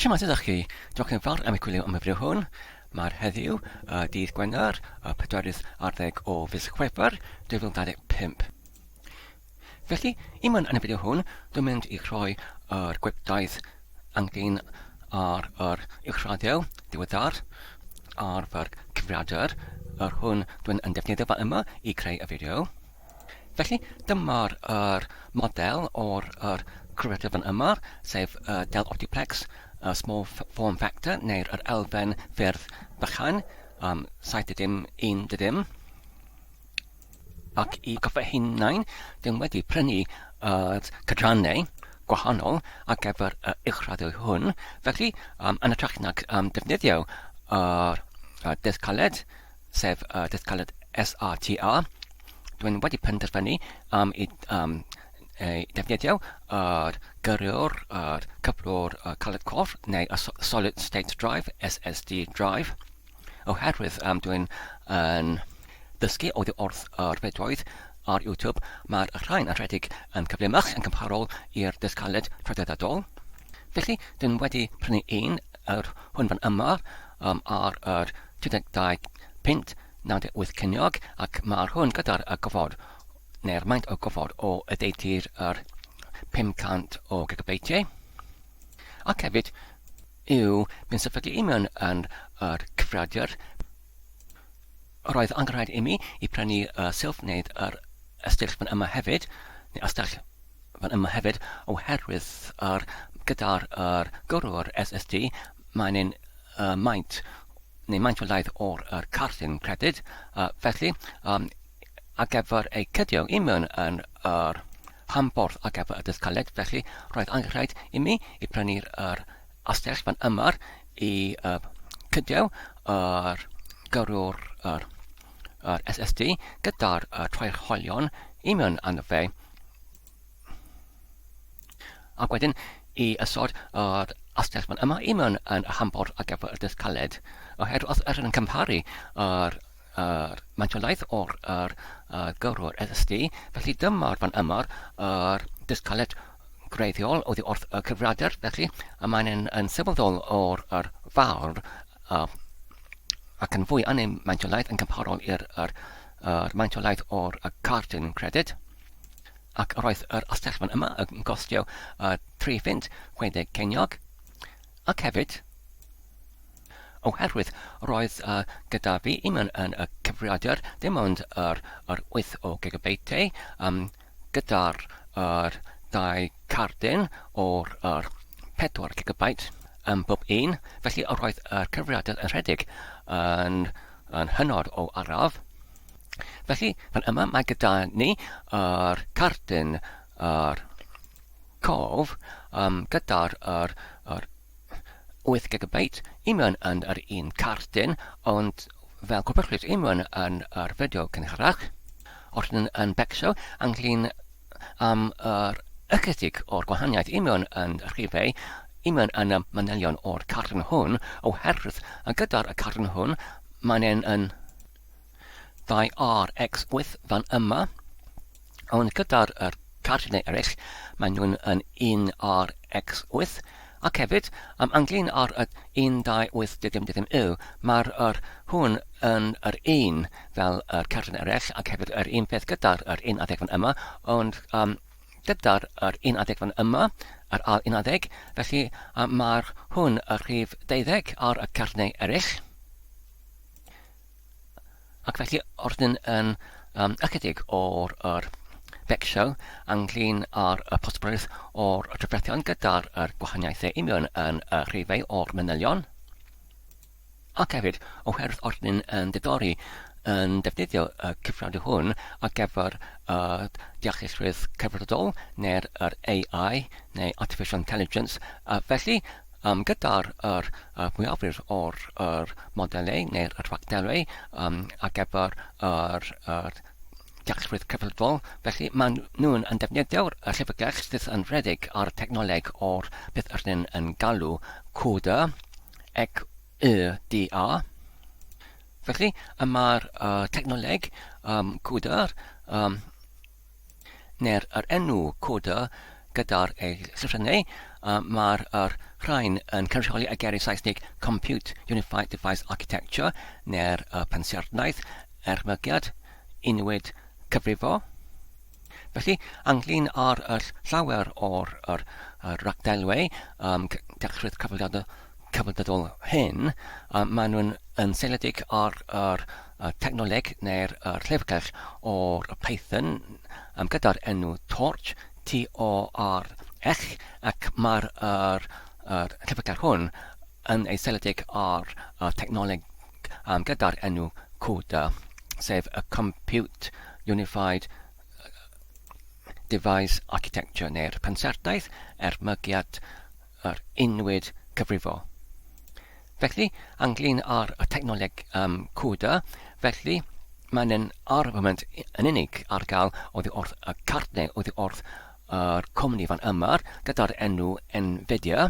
Siema, ydych chi? Diolch yn fawr am y gwylio am y fideo hwn. Mae'r heddiw, dydd Gwener, 40 o fis Chwefror 2025. Felly, unwaith yn y fideo hwn, dwi'n mynd i rhoi yr gwybdaeth ynglyn ar yr uwchraddio diweddar ar fy'r cyfrifiadur. Yr hwn dwi'n defnyddio fan yma i creu y fideo. Felly, dyma'r model o'r cyfrifiadur fan yma, sef Dell Optiplex small form factor, neu'r elfen ffyrdd bychan, 7.1.1. Ac i goffa hunain, dwi'n wedi prynu cydrannau gwahanol ar gyfer y uwchraddio hwn. Felly, yn ytrach nag defnyddio dydd caled, sef dydd caled SRTR, dwi'n wedi penderfynu i defnyddio gyrrwr cyfr o'r caled corff neu y solid state drive, SSD drive. Oherwydd dwi'n dysgu oddi wrth yr fideoedd ar YouTube, mae'r rhain yn rhedeg yn cyflymach yn gymharol i'r dydd caled traddodiadol. Felly, dwi'n wedi prynu hwn fan yma ar 32.98 ceiniog, ac mae'r hwn gyda'r gofod neu'r maint o gofod o adeidir 500 o gigabytiau. Ac hefyd by'n sefydlu mewn yn yr cyfrifiadur. Roedd angenrhaid i mi i prynu silff neu yr ystell fan yma hefyd, oherwydd gyda'r gyrrwr SSD, mae'n maint o laeth o'r cartyn credyd. Felly, ar gyfer ei cydio i mewn yn yr hamborth ar gyfer y dydd caled, felly roedd angenrhaid i mi i prynu'r astell fan yma i cydio yr gyrrwr SSD gyda'r troedholion i mewn arno fe. Ac wedyn i ysod yr astell fan yma i mewn yn y hamborth ar gyfer y dydd caled. Oherwydd os yn cymharu maint o laeth o'r gyrrwr SSD, felly dyma'r fan yma dydd caled greiddiol oddi wrth y cyfrifiadur. Felly, mae'n yn sefyddol o'r fawr ac yn fwy anem maint o laeth yn gymharol i'r maint o laeth o'r cartyn credyd. Ac roedd yr astell fan yma yn costio 3.60 ceiniog. Ac hefyd, oherwydd roedd gyda fi mewn yn y cyfrifiadur dim ond yr 8 o gigabytiau gyda'r dau cardyn o'r 4 gigabyte bob un. Felly roedd y cyfrifiadur yn rhedeg yn hynod o araf. Felly, fan yma mae gyda ni yr cardyn cof gyda'r 8 gigabyte i mewn yn yr un cardyn, ond fel gwrbychlyd i mewn yn yr fideo cynharach. Ordyn yn becsio ynglyn am yr ychydig o'r gwahaniaeth i mewn yn rhifau i mewn yn y manylion o'r cardyn hwn, oherwydd gyda'r cardyn hwn mae'n yn 2RX8 fan yma, ond gyda'r cardynau eraill maen nhw'n yn 1RX8. Ac hefyd, ynglyn ar 128.1, mae'r hwn yn yr un fel yr cardyn eraill, ac hefyd yr un peth gyda'r 11 fan yma, ond gyda'r 11 fan yma, yr A11, felly mae'r hwn yr rhif 12 ar y cardynau eraill. Ac felly, ordyn yn ychydig o'r becsio ynglyn ar y posibilrwydd o'r trafferthion gyda'r gwahaniaethau i mewn yn rhifau o'r manylion. Ac hefyd, oherwydd ordyn yn diddori yn defnyddio y cyfrifiadur hwn ar gyfer deallusrwydd cyfredol neu'r AI neu Artificial Intelligence. Felly, gyda'r mwyafrif o'r modelau neu'r rhagdelau ar gyfer deallusrwydd cyfredol, felly maen nhw'n defnyddio'r llyfrgell sydd yn rhedeg ar technoleg o'r beth ydyn yn galw gyda gyda. Felly, mae'r technoleg gyda neu'r enw gyda gyda'r ei llyfrennau mae'r rhain yn cynrychioli y geiriau Saesnig Compute Unified Device Architecture neu'r pensiarnaeth, ermygiad, unwyd, cyfrifo. Felly, ynglyn ar llawer o'r ragdelwau dechreu'r cyfrifiadol hyn, maen nhw'n yn seiliedig ar technoleg neu'r llyfrgell o'r Python gyda'r enw Torch, T-O-R-Ech, ac mae'r llyfrgell hwn yn ei seiliedig ar technoleg gyda'r enw CUDA, sef y Compute Unified Device Architecture neu'r pensiarnaeth, ermygiad, unwyd, cyfrifo. Felly, ynglyn ar y technoleg CUDA, felly mae'n arfament yn unig ar gael oddi wrth y cartnau oddi wrth yr cwmni fan yma gyda'r enw Nvidia,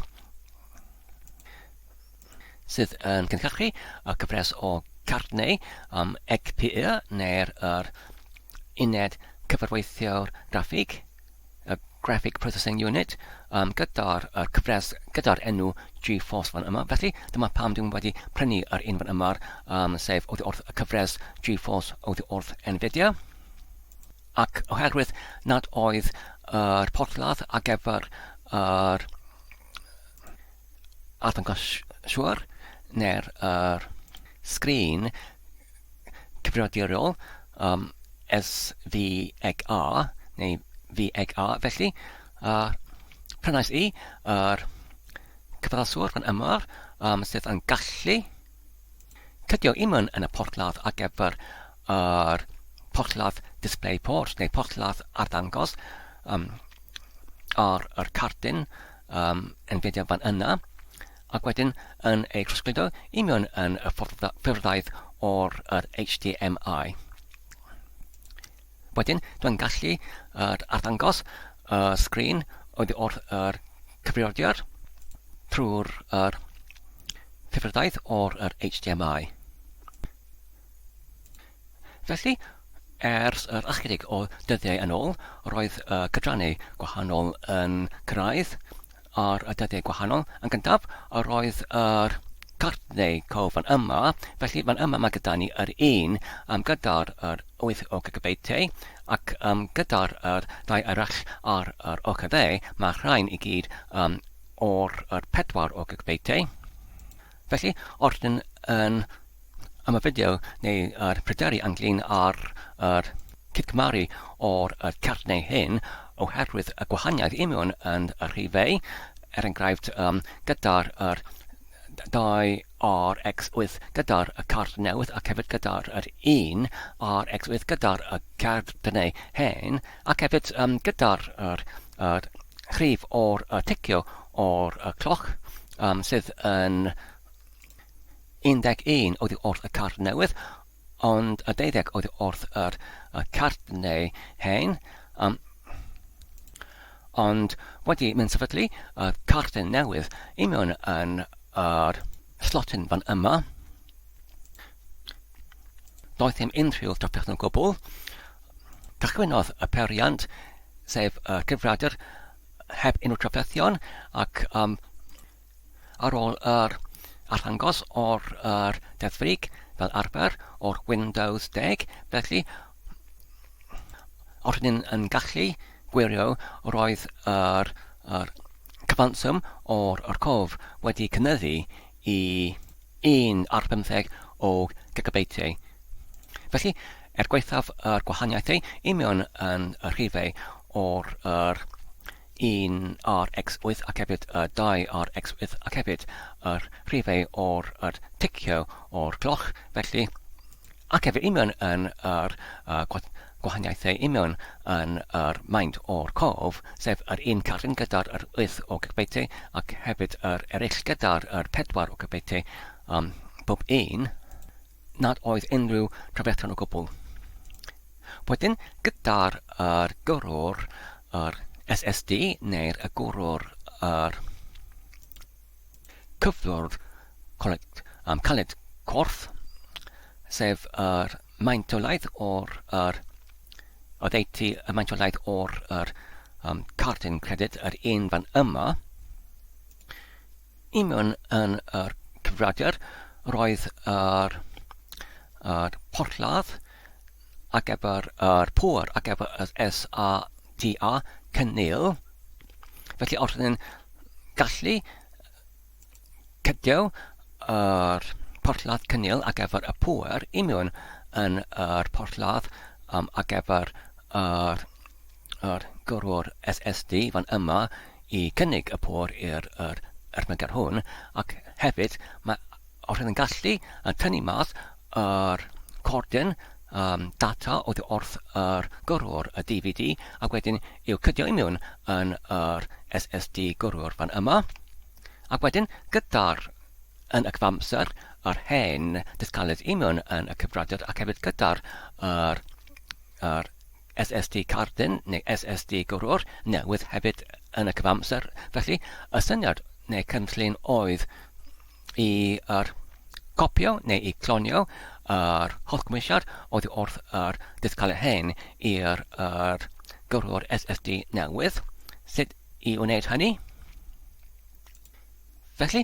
sydd yn cynhyrchu y cyfres o cartnau GPU neu'r uned cyfarweithio'r graffig, y Graphic Processing Unit, gyda'r cyfres gyda'r enw GeForce fan yma. Felly, dyma pam dwi'n wedi prynu yr un fan yma, sef oddi wrth y cyfres GeForce oddi wrth Nvidia. Ac oherwydd nad oedd yr porthladd ar gyfer yr arddangoswyr neu'r sgrin cyfrifiadurol SVGA neu VGA, felly prynais i yr cyfrifiadurwr fan yma sydd yn gallu cydio unman yn y porthladd ar gyfer yr porthladd DisplayPort neu porthladd arddangos ar yr cartyn Nvidia fan yna, ac wedyn yn ei trosgludo union yn y ffurfdaidd o'r HDMI. Wedyn, dwi'n gallu arddangos y sgrin oddi wrth yr cyfrifiadur trwy'r ffurfdaidd o'r HDMI. Felly, ers yr ychydig o dyddiau yn ôl, roedd cydrannau gwahanol yn cyrraedd ar y dyddiau gwahanol. Yn gyntaf, roedd yr cartnau cof fan yma, felly fan yma mae gyda ni yr un gyda'r 8 o gigabyteau, ac gyda'r ddau arall ar yr ochr dde, mae rhain i gyd o'r 4 o gigabyteau. Felly, ordyn yn am y fideo neu pryderu ynglyn ar cydgymaru o'r cartnau hyn oherwydd y gwahaniaeth union yn y rhifau, enghraifft gyda'r 2RX8 gyda'r cart newydd ac hefyd gyda'r 1RX8 gyda'r cartnau hyn, ac hefyd gyda'r rhif o'r ticio o'r cloch sydd yn 11 oddi wrth y cart newydd, ond y 12 oddi wrth yr cartnau hyn. Ond wedi mynd sefydlu y cartyn newydd union yn yr slotyn fan yma. Doedd ddim unrhyw drafferth yn gwbl. Cychwynodd y periant, sef y cyfrifiadur heb unrhyw trafferthion, ac ar ôl yr arddangos o'r deddfrig fel arfer o'r Windows 10, felly ordyn yn gallu gwirio roedd yr cyfanswm o'r cof wedi cynyddu i 1/15 o gigabyteau. Felly, gweithaf yr gwahaniaethau union yn y rhifau o'r 1RX8 ac hefyd 2RX8 ac hefyd yr rhifau o'r ticio o'r cloch, felly, ac hefyd union yn yr gwahaniaethau union yn yr maint o'r cof, sef yr un cartyn gyda'r 8 o gigabyteau ac hefyd yr eraill gyda'r 4 o gigabyteau bob un, nad oedd unrhyw trafferthion o gwbl. Wedyn, gyda'r gwrwr SSD neu'r gwrwr cyflwr caled corff, sef yr maintolaeth o'r oddeutu y maintolaeth o'r cartyn credyd yr un fan yma. Mewn yn yr cyfrifiadur, roedd yr porthladd ar gyfer yr pŵer ar gyfer y SATA cynnil. Felly os ydyn gallu cydio yr porthladd cynnil ar gyfer y pŵer I mewn yn yr porthladd ar gyfer yr gyrrwr SSD fan yma I cynnig y pŵer i'r erthygl hwn, ac hefyd os ydyn gallu tynnu mas yr cordyn data oddi wrth yr gyrrwr y DVD, ac wedyn i'w cydio I mewn yn yr SSD gyrrwr fan yma, ac wedyn gyda'r yn y cyfamser yr hen dysgaledd I mewn yn y cyfrifiadur, ac hefyd gyda'r SSD cardyn neu SSD gyrrwr newydd hefyd yn y cyfamser. Felly y syniad neu cynllun oedd i'r copio neu I clonio yr holl gymwysiad oddi wrth yr dysgaledd hen i'r gyrrwr SSD newydd. Sut I wneud hynny? Felly,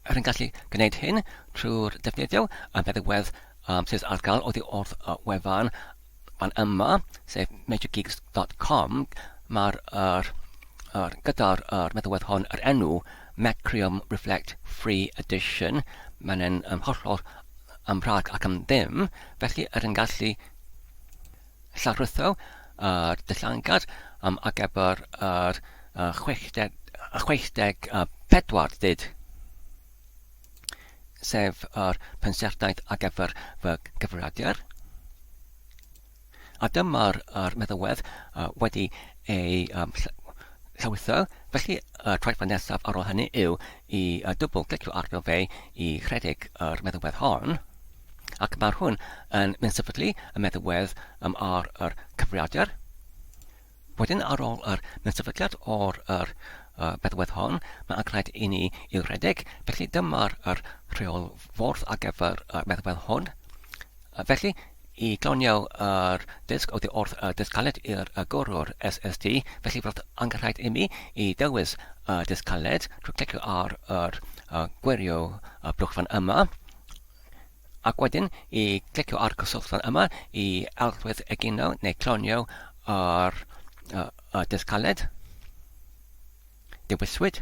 rydyn gallu gwneud hyn trwy'r defnyddio y meddalwedd sydd ar gael oddi wrth wefan fan yma, sef majorgeeks.com. Mae'r gyda'r meddalwedd hon yr enw Macrium Reflect Free Edition. Mae'n hollol am rhag ac am ddim, felly rydyn gallu llawrytho dillangad ar gyfer yr 64 sef yr pensaerniaeth ar gyfer fy gyfrifiadur. A dyma'r meddalwedd wedi ei llawrytho, felly y traethfa nesaf ar ôl hynny yw I dwbl clicio arno fe I rhedeg yr meddalwedd hon, ac mae'r hwn yn mynd sefydlu y meddalwedd ar yr cyfrifiadur. Wedyn ar ôl yr sefydliad o'r meddalwedd hon, mae angen I ni i'w rhedeg, felly dyma'r rheolffordd ar gyfer y meddalwedd hwn. Felly, I glonio yr disg oddi wrth y dysgaled i'r gyrrwr SSD, felly roedd angen I mi I dewis y dysgaled trwy clicio ar yr gwirio blwch fan yma, ac wedyn I clicio ar cyswllt fan yma I alwydd egino neu clonio yr dysgaled. Dewiswyd.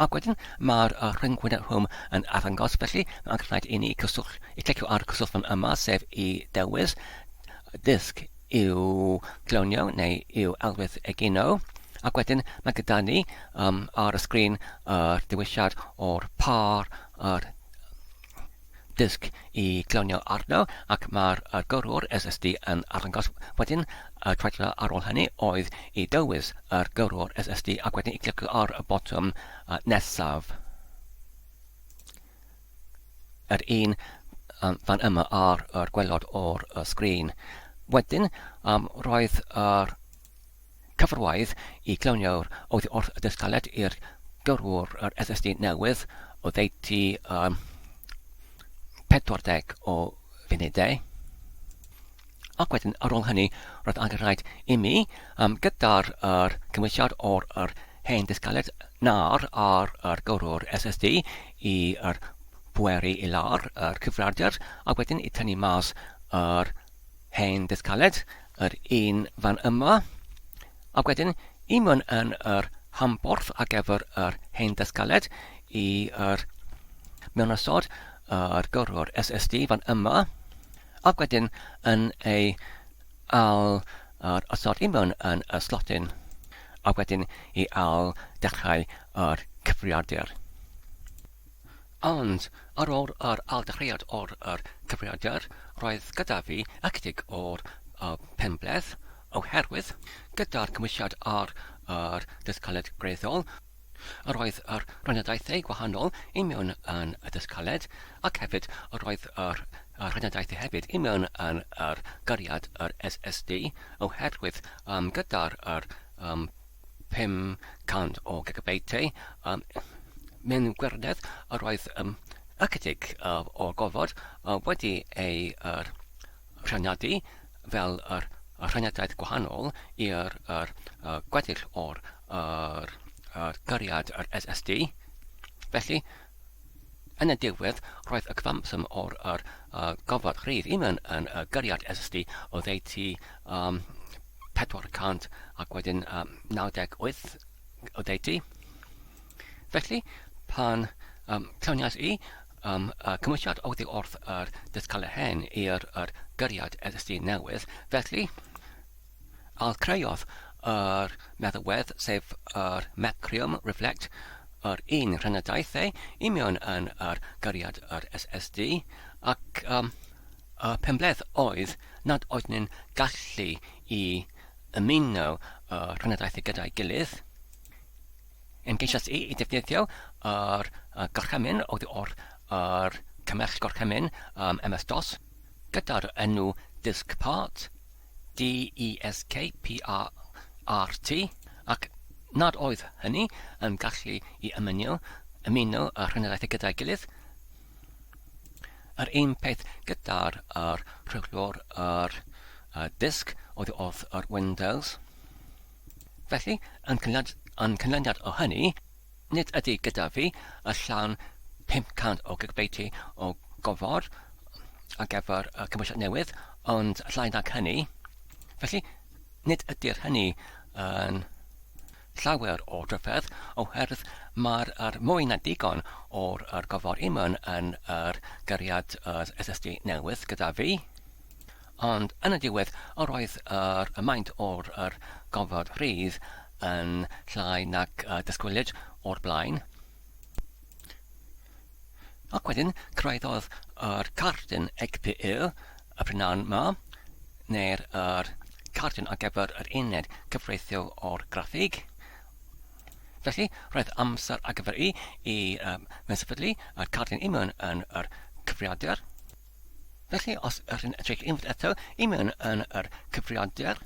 Ac wedyn mae'r rhyngwyneb hwn yn arddangos, felly mae'n angen I ni I clicio ar cyswllt fan yma, sef I dewis disg i'w clonio neu i'w alwydd egino, ac wedyn mae gyda ni ar y sgrin dewisiad o'r par disg I clonio arno, ac mae'r gyrrwr SSD yn arddangos. Wedyn, y traethfa ar ôl hynny oedd I dewis yr gyrrwr SSD, ac wedyn I clicio ar y botwm nesaf. Yr un fan yma ar yr gwelod o'r sgrin. Wedyn, roedd yr cyfrwaith I clonio'r oddi wrth y dysgaled i'r gyrrwr SSD newydd o ddeiti 40 o funudau. Ac wedyn, ar ôl hynny, roedd angen I mi, gyda'r cymwysiad o'r hen dysgaled nar ar gyrrwr SSD i'r pweru I lar, yr cyfrifiadur, ac wedyn I tynnu mas yr hen dysgaled, yr un fan yma, ac wedyn I mewn yn yr hamborth ar gyfer yr hen dysgaled i'r mewnasod yr gyrrwr SSD fan yma, ac wedyn yn ei osod I mewn yn y slotyn, ac wedyn I dechrau yr cyfrifiadur. Ond ar ôl yr dechreuad o'r cyfrifiadur, roedd gyda fi ychydig o'r penbleth, oherwydd gyda'r cymwysiad ar dysgaled gwreiddiol, roedd yr rhynadaethau gwahanol I mewn yn y dysgaled, ac hefyd roedd yr rhynadaethau hefyd I mewn yn yr gyriad yr SSD, oherwydd gyda'r 500 o gigabyteau mewn gwirionedd roedd ychydig o'r gofod wedi ei rhynadu fel yr rhynadaeth gwahanol i'r gweddill o'r gyriad yr SSD, Felly, yn y diwedd, roedd y cyfanswm o'r gofod rhydd un yn gyriad SSD o ddeutu 400 ac wedyn 98 o ddeutu. Felly, pan llawniais I cymwysiad oddi wrth yr dysgalau hen i'r gyriad SSD newydd, felly creuodd yr meddalwedd sef yr Macrium Reflect yr un rhenadaethau I mewn yn yr gyriad yr SSD ac y penbleth oedd nad oedd ni'n gallu I ymuno rhenadaethau gyda'i gilydd. Ymgeisiais I defnyddio yr gorchymyn oddi o'r cymell gorchymyn MS-DOS gyda'r enw DiskPart DESKPART ac nad oedd hynny yn gallu I ymuno y rhenadaethau gyda'i gilydd. Yr un peth gyda'r rhywlwr disg oedd yr Windows. Felly, yn canlyniad o hynny, nid ydy gyda fi y llawn 500 o gigabyte o gofod ar gyfer y cymwysiad newydd, ond llai nag hynny. Felly, nid ydy'r hynny yn llawer o drafferth oherwydd mae'r mwy na digon o'r gofod imwn yn yr gyriad SSD newydd gyda fi. Ond yn y diwedd, roedd y maint o'r gofod rhydd yn llai nag disgwyliad o'r blaen. Ac wedyn, creuodd yr cartyn GPU y prynawn yma, neu'r cartyn ar gyfer yr uned cyfreithio o'r graffig. Felly, roedd amser ar gyfer I mesafydlu y cartyn imwn yn yr cyfrifiadur. Felly, os ydyn edrych unwaith eto imwn yn yr cyfrifiadur,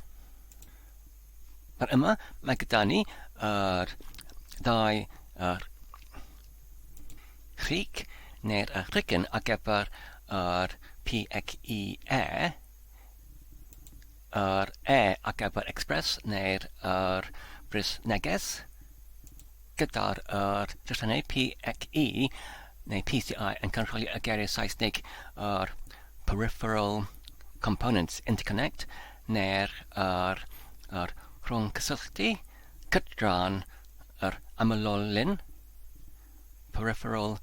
yma mae gyda ni ddau rhig neu'r rhigyn ar gyfer yr PXE, yr ar gyfer Express neu'r bris neges, gyda'r llythrenau PXE neu PCI yn cynrychioli y geiriau Saesnig yr Peripheral Components Interconnect neu'r rhwng cysylltu cydran yr amylolyn Peripheral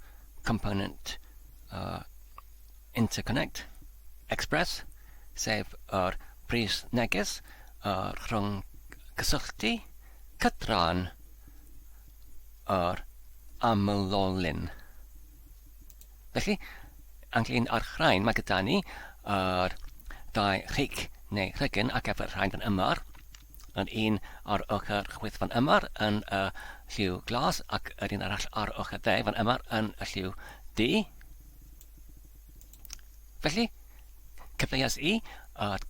Component Interconnect Express sef yr bris neges rhwng cysylltu cydran yr amylolyn. Felly, ynglyn â'r rhain, mae gyda ni ddau rhig neu rhygyn ar gyfer y rhain fan ymar. Yn un ar ochr chwith fan ymar yn lliw glas ac yr un arall ar ochr dde fan ymar yn y lliw D. Felly, cyfleuais I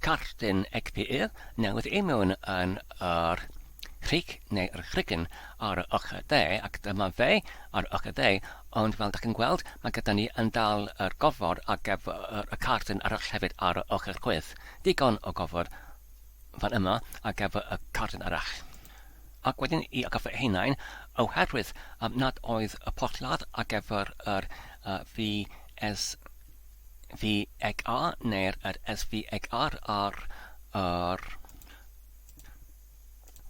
cartyn GPU newydd mewn yn yr rhig neu'r rhigyn ar y ochr dde ac dyma fe ar y ochr dde, ond fel ydych chi'n gweld mae gyda ni yn dal yr gofod ar gyfer y cartyn arall hefyd ar y ochr chwith. Digon o gofod fan yma ar gyfer y cartyn arall. Ac wedyn I agafo hunain oherwydd nad oedd y porthladd ar gyfer yr SVGR neu'r SVGR ar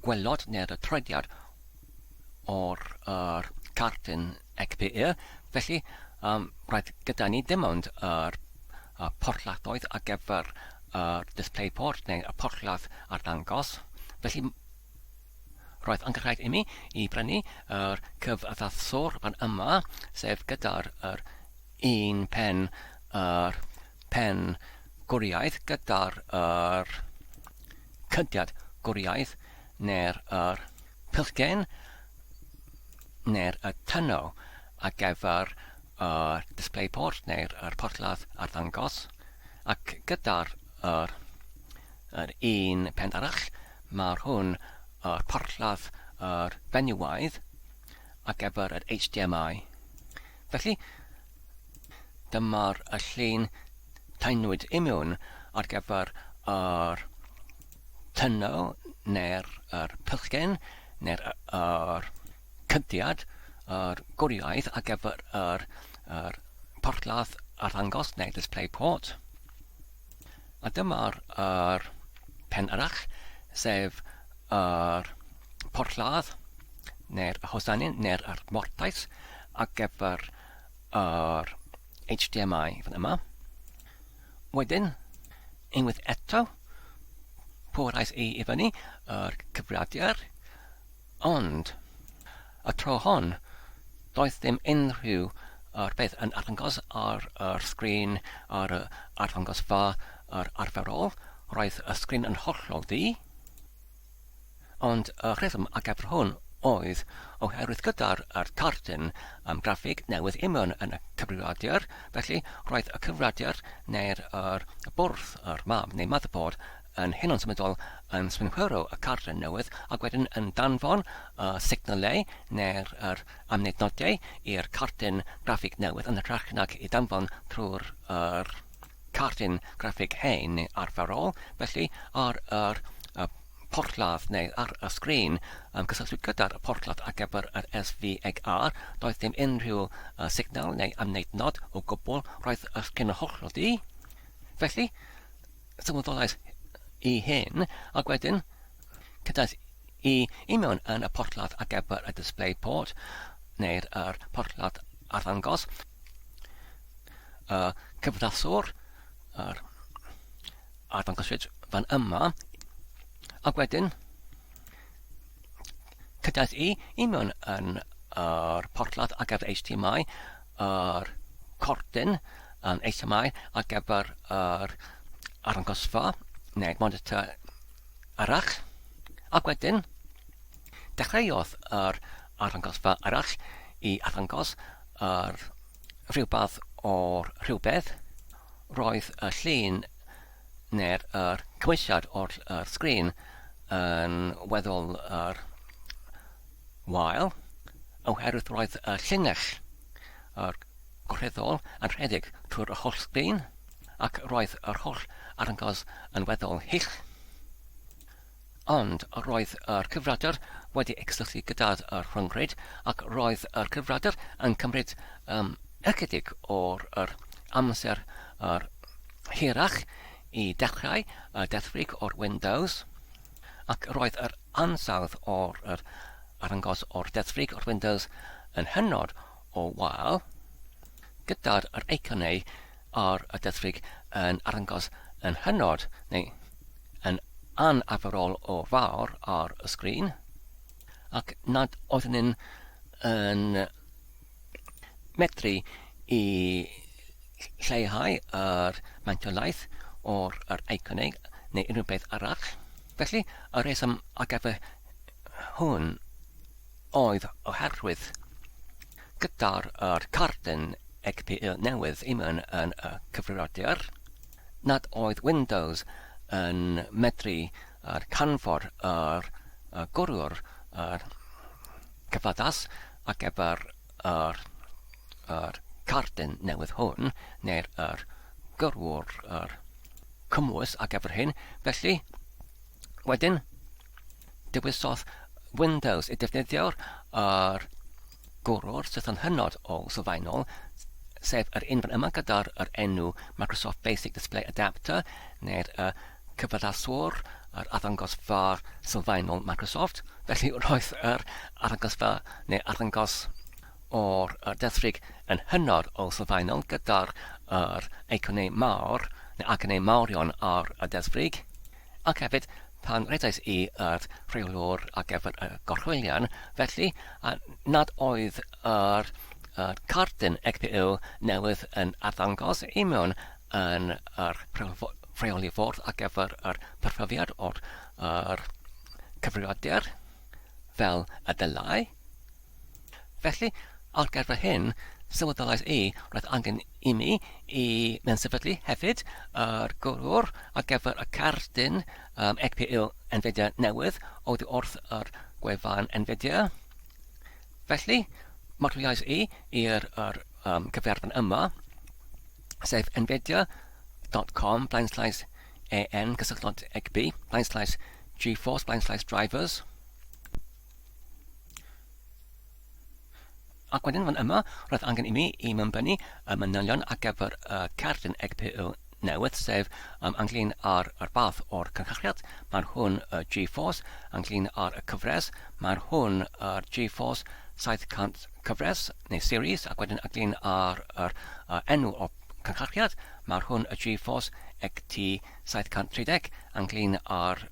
gwelod neu'r troediad o'r cartyn GPU. Felly, roedd gyda ni dim ond yr porthladdoedd ar gyfer DisplayPort neu y porthladd ar ddangos. Felly, roedd yn rhaid I mi I brynu yr cyfaddathwr fan yma, sef gyda'r un pen gwriaeth gyda'r cydiad gwriaeth neu'r pilgen neu'r tyno ar gyfer DisplayPort neu'r porthladd ar ddangos ac gyda'r un pen arall mae'r hwn porthladd benywaidd ar gyfer yr HDMI. Felly dyma'r llun taenwyd imiwn ar gyfer tyno neu'r pilgen neu'r cydiad gwriaeth ar gyfer porthladd arddangos neu display port. A dyma'r pen arall, sef porthladd neu'r hosanyn neu'r mortais ar gyfer HDMI fan yma. Wedyn, unwaith eto, pwrais i fyny cyfrifiadur, ond y tro hon, doedd ddim unrhyw beth yn arddangos ar sgrin ar arddangosfa arferol. Roedd y sgrin yn hollol ddu, ond y rheswm ar gyfer hwn oedd oherwydd gyda'r cartyn graffig newydd mewn yn y cyfrifiadur, felly roedd y cyfrifiadur neu'r bwrdd, mab neu motherboard yn hyn o'n symudol yn swynhwyrw y cartyn newydd ac wedyn yn danfon signalau neu'r amnednodiau i'r cartyn graffig newydd yn hytrach nag i danfon trwy'r cartyn graffig hen neu arferol. Felly ar porthladd neu ar y sgrin cysylltwyd gyda'r porthladd ar gyfer yr SVGA, doedd ddim unrhyw signal neu amnednod o gwbl. Roedd y sgrin yn hollol ddu. Felly, sylweddolais i hyn, ac wedyn cydais i mewn yn y porthladd ar gyfer y display port neu'r porthladd arddangos. Cyfraswr arddangoswyd fan yma, ac wedyn cydais i mewn yn porthladd ar gyfer HDMI, cortyn HDMI ar gyfer arddangosfa neu monitor arall, ac wedyn dechreuodd arddangosfa arall i arddangos rhywbeth o'r rhywbeth. Roedd y llun neu'r cymwysiad o'r sgrin yn weddol wael, oherwydd roedd y llinell gorcheddol yn rhedeg trwy'r holl sgrin, ac roedd yr holl arddangos yn weddol hyll. Ond roedd yr cyfrifiadur wedi cysylltu gyda'r rhyngrwyd, ac roedd yr cyfrifiadur yn cymryd ychydig o'r amser hirach i dechrau y deddfrig o'r Windows, ac roedd yr ansawdd o'r arddangos o'r deddfrig o'r Windows yn hynod o wael, gyda'r eiconau ar y deddfrig yn arddangos yn hynod neu yn anarferol o fawr ar y sgrin, ac nad oedden yn medru i lleihau yr mantiolaeth o'r eiconau neu unrhyw beth arall. Felly, y reswm ar gyfer hwn oedd oherwydd gyda'r cartyn GPU newydd mewn yn y cyfrifiadur, nad oedd Windows yn medru canfod gwrw'r cyfaddas ar gyfer cartyn newydd hwn, neu'r gyrwr cymwys ar gyfer hyn. Felly, wedyn, dewisodd Windows i defnyddio'r gwrwr sydd yn hynod o sylfaenol, sef yr un fan yma gyda'r enw Microsoft Basic Display Adapter, neu'r cyfaddaswr arddangosfa sylfaenol Microsoft. Felly, roedd yr arddangosfa neu arddangos o'r deddfrig yn hynod o sylfaenol gyda'r eiconau mawr neu agonau mawrion ar y deddfrig, ac hefyd pan redais i rheolwr ar gyfer y gorchwilian, felly nad oedd yr cartyn GPU newydd yn arddangos mewn yn rheoli ffordd ar gyfer perfformiad o'r cyfrifiadur fel y dylai. Felly, ar gyfer hyn, sylweddolais roedd angen i mi i mewn-sefydlu hefyd yr gwrwr ar gyfer y cartyn GPU Nvidia newydd oddi wrth yr gwefan Nvidia. Felly, marwliais i'r cyferbyn yma, sef nvidia.com/en/GeForce/drivers. Ac wedyn fan yma, roedd angen i mi i mynbynnu y manylion ar gyfer y cerdyn GPU newydd, sef ynglyn ar bath o'r cynhyrchiad. Mae'r hwn y GeForce, ynglyn ar y cyfres, mae'r hwn yr GeForce 700 cyfres neu series, ac wedyn ynglyn ar enw o cynhyrchiad, mae'r hwn y GeForce XT 730, ynglyn ar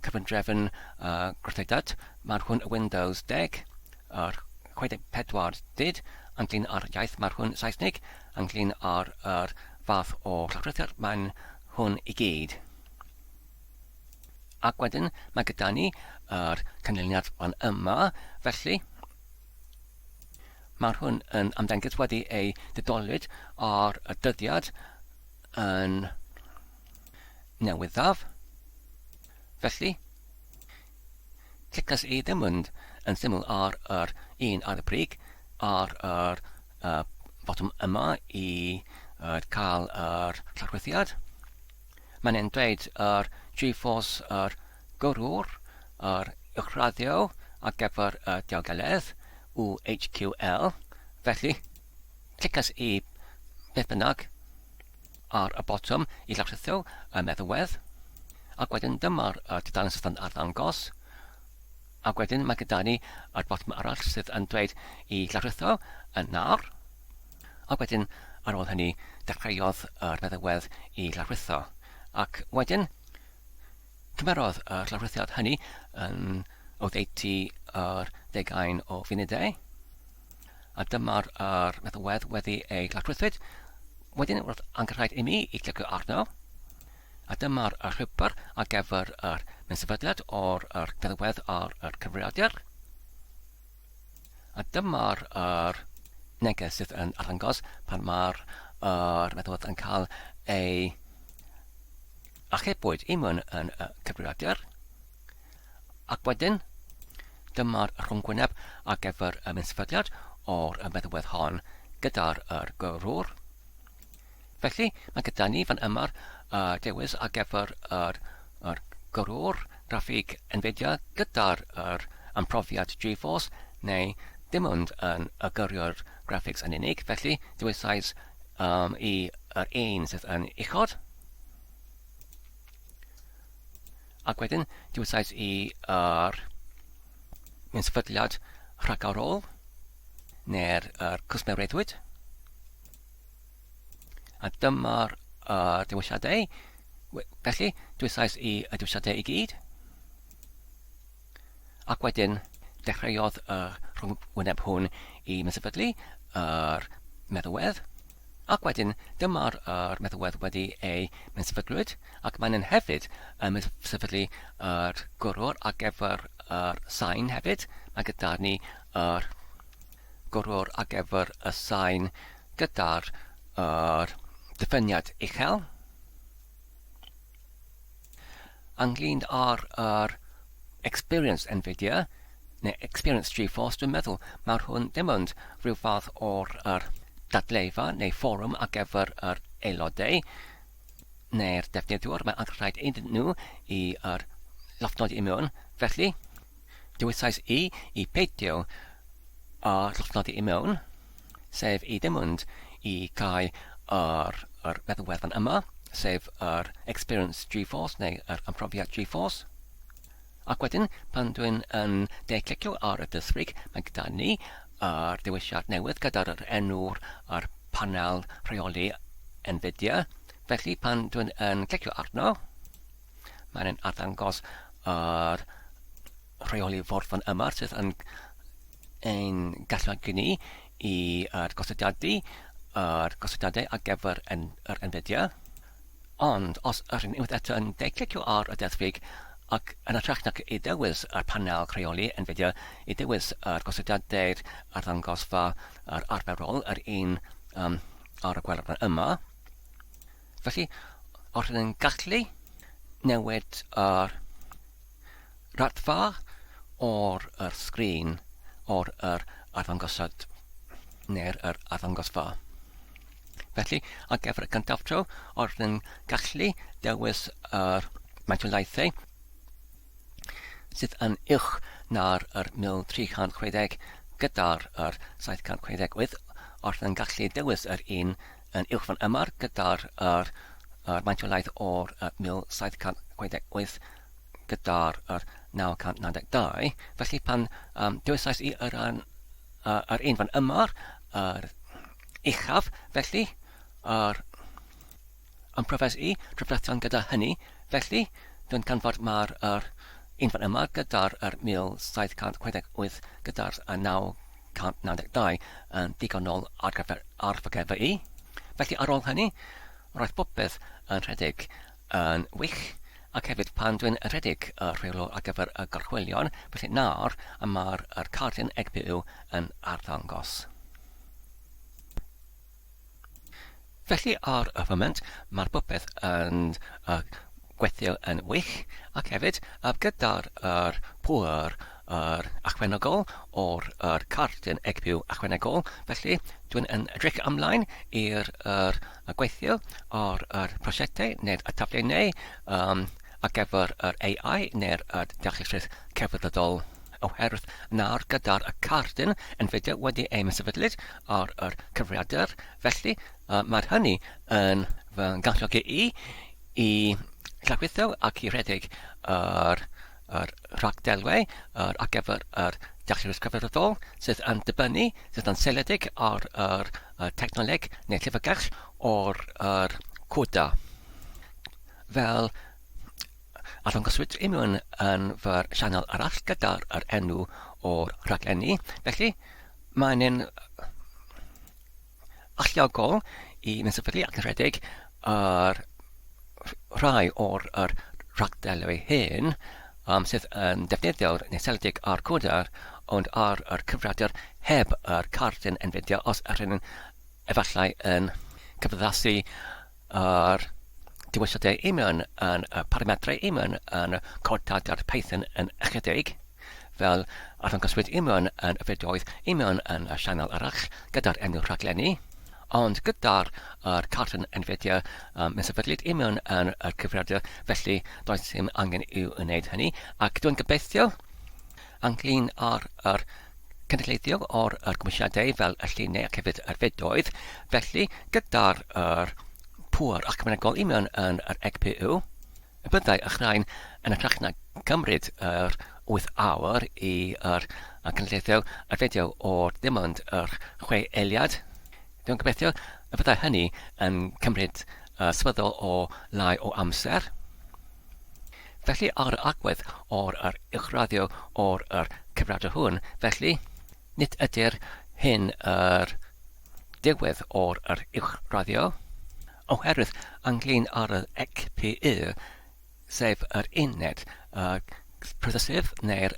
cyfundrefn grythedyd. Mae'r hwn y Windows 10, yr 64 dyd, ynglyn ar iaith, mae'r hwn Saesnig, ynglyn ar fath o llawrythiad, mae'n hwn i gyd. Ac wedyn mae gyda ni yr canlyniad fan yma, felly mae'r hwn yn ymddangos wedi ei ddidolwyd ar y dyddiad yn newyddaf. Felly, clicas i ddim yn syml ar yr un ar y brig, ar yr bottom yma i cael yr llawrythiad. Mae'n dweud yr GeForce yr gyrwr, yr uwchraddio ar gyfer y diogeledd, UHQL. Felly, clicas i beth bynnag ar y bottom i llawrythio y meddalwedd. Ac wedyn dyma'r dudalen sydd yn arddangos. Ac wedyn mae gyda ni yr bottom arall sydd yn dweud i llawrythio yn nar. Ac wedyn ar ôl hynny dechreuodd yr meddalwedd i llawrythio. Ac wedyn cymerodd y llawrythiad hynny yn oddeutu yr 10 o funudau. A dyma'r meddalwedd wedi ei llawrythwyd. Wedyn roedd angen rhaid i mi i clicio arno. A dyma'r llwybr ar gyfer yr mewnsefydliad o'r meddalwedd ar cyfrifiadur. A dyma'r neges sydd yn arddangos pan mae'r meddalwedd yn cael ei achubwyd i mewn yn y cyfrifiadur. Ac wedyn, dyma'r rhwngwyneb ar gyfer y mewnsefydliad o'r meddalwedd hon gyda'r gyrwr. Felly, mae gyda ni fan yma'r dewis ar gyfer yr gyrwr graffig Nvidia gyda'r ymprofiad GeForce, neu dim ond yn y gyrwyr graphics yn unig. Felly, dewisais i yr un sydd yn uchod. Ac wedyn, dewisais i mewnsefydliad rhagarol, neu'r cwsmerwyddwyd. A dyma'r dewisiadau. Felly, dewisais i y dewisiadau i gyd. Ac wedyn, dechreuodd y rhwngwyneb hwn i mewnsefydlu yr meddalwedd. Ac wedyn, dyma'r meddalwedd wedi ei mewnsefydlwyd, ac mae'n hefyd mewnsefydlu yr gyrwr ar gyfer yr sain hefyd. Mae gyda ni yr gyrwr ar gyfer y sain gyda'r diffyniad uchel. Ynglyn ar experience Nvidia, neu experience GeForce, dwi'n meddwl mae'r hwn dim ond rhyw fath o'r dadleifa neu fforwm ar gyfer yr aelodau neu'r defnyddwyr. Mae'n angen rhaid iddyn nhw i llofnodi i mewn. Felly, dewisais i peidio llofnodi i mewn, sef i ddim ond i cael yr meddalwedd fan yma, sef yr experience GeForce neu yr ymprofiad GeForce. Ac wedyn, pan dwi'n clicio ar y dysfrig, mae gyda ni yr dewisiad newydd gyda'r enw'r panel rheoli Nvidia. Felly, pan dwi'n clicio arno, mae'n arddangos yr rheoli ffordd fan yma sydd yn galluogi ni i gosodiadau ar gyfer yr Nvidia. Ond, os rydyn unwaith eto yn clicio ar y dysfrig ac yn ytrach nac i ddewis yr panel rheoli Nvidia, i ddewis yr gosodiadau'r arddangosfa arferol, yr un ar y gweled yma. Felly, os rydyn gallu newid yr raddfa o'r sgrin o'r arddangosad neu'r arddangosfa. Felly, ar gyfer y cyntaf tro, os rydyn gallu dewis yr maentiolaethau sydd yn uwch na'r 1360 gyda'r 768 wrth yn gallu dewis yr un yn uwch fan yma gyda'r maentiolaeth o'r 1768 gyda'r 992. Felly pan dewisais i yr un fan yma, yr uchaf, felly yn profes i trafferthion gyda hynny. Felly dwi'n canfod mae'r un fan yma gyda'r 1768 gyda'r 992 yn digonol ar gyfer i. Felly ar ôl hynny, roedd popeth yn rhedeg yn wych, ac hefyd pan dwi'n rhedeg rheolwr ar gyfer y gorchwilion, felly nawr mae'r cardyn GPU yn arddangos. Felly ar y foment, mae'r popeth yn gweithio yn wych, ac hefyd gyda'r pŵer achwenegol o'r cardyn GPU achwenegol, felly dwi'n edrych ymlaen i'r gweithio o'r prosiectau neu'r tafliau neu ar gyfer yr AI neu'r deallusrwydd cerfyddydol. Oherwydd nawr gyda'r cardyn Nvidia wedi ei sefydlyd ar cyfrifiadur, felly mae hynny yn fy galluogi i llawyddo ac i rhedeg yr rhagdelwau ar gyfer yr deallusrwydd cyfrifiadol sydd yn dibynnu, sydd yn seiliedig ar technoleg neu llyfrgell o'r coda. Fel arddangoswyd unrhyw yn fy'r sianel arall gyda'r enw o'r rhaglenni. Felly, mae'n allio'gol i mynd sefydlu ac yn rhedeg rhai o'r rhagdelwau hyn sydd yn defnyddio neu seiliedig ar coda, ond ar cyfrifiadur heb cardyn Nvidia os rydyn efallai yn cyfaddasu dewisiadau union yn parametrau union yn codadau'r Python yn ychydig, fel arddangoswyd union yn y fideoedd union yn y sianel arall gyda'r enw rhaglenni, ond gyda'r cardyn Nvidia mae'n sefydlyd union yn y cyfrifiadur, felly does ddim angen i'w wneud hynny, ac dwi'n gobeithio ynglyn ar cynulleiddio o'r gymwysiadau fel y lluniau ac hefyd yr fideoedd, felly gyda'r pŵer achwenegol union yn GPU, y byddai ychrau'n yn ytrach na cymryd 8 awr i cynulleiddio y fideo o'r dim ond 6 eiliad. Dwi'n gobeithio y byddai hynny yn cymryd swyddol o lai o amser. Felly ar y agwedd o'r uwchraddio o'r cyfrifiadur hwn, felly nid ydy'r hyn diwedd o'r uwchraddio, oherwydd ynglyn ar y GPU, sef yr uned prosesydd neu'r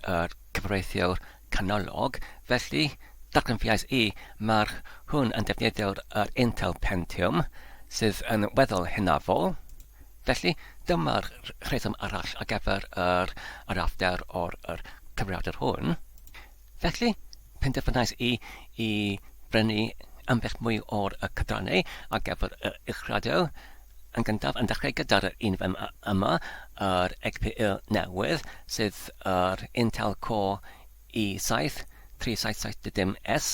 cyfreithiwr canolog, felly darganfuais i mae'r hwn yn defnyddio'r Intel Pentium sydd yn weddol hynafol, felly dyma'r rheswm arall ar gyfer yr after o'r cyfrifiadur hwn. Felly penderfynais i brynu ambell mwy o'r cydrannau ar gyfer uwchraddio. Yn gyntaf yn dechrau gyda'r un yma, yr GPU newydd, sydd yr Intel Core i7 3770S,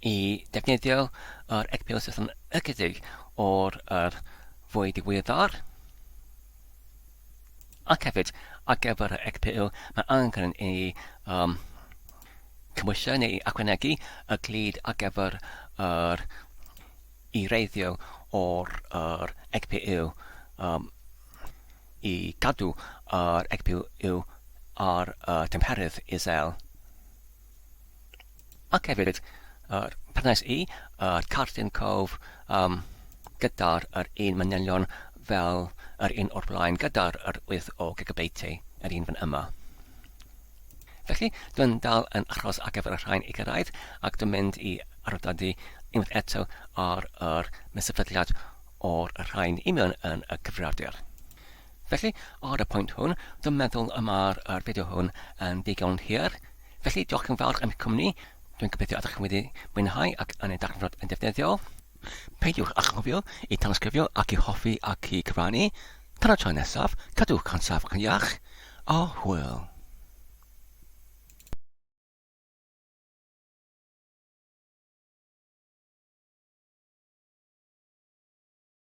i defnyddio yr GPU sydd yn ychydig o'r fwy diweddar. Ac hefyd, ar gyfer y GPU, mae angen i cymwysio neu achwanegu y glid ar gyfer i reiddio o'r GPU i gadw yr GPU ar temperydd isel. Ac hefyd, prynais i cardyn cof gyda'r un manylion fel yr un o'r blaen gyda'r 8 o gigabyteau, yr un fan yma. Felly, dwi'n dal yn achos ar gyfer y rhain i gyrraedd, ac dwi'n mynd i arwyddiadu unwaith eto ar mesafydliad o'r rhain union yn y cyfrifiadur. Felly, ar y pwynt hwn, dwi'n meddwl yma'r fideo hwn yn digon hir. Felly, diolch yn fawr am eich cwmni. Dwi'n gobeithio ydych chi wedi mwynhau ac yn ei darlunod yn defnyddiol. Peidiwch a chofio i tanysgrifio ac i hoffi ac i cyfrannu. Tan y tro nesaf, cadwch cansaf ac yn iach. A hwyl.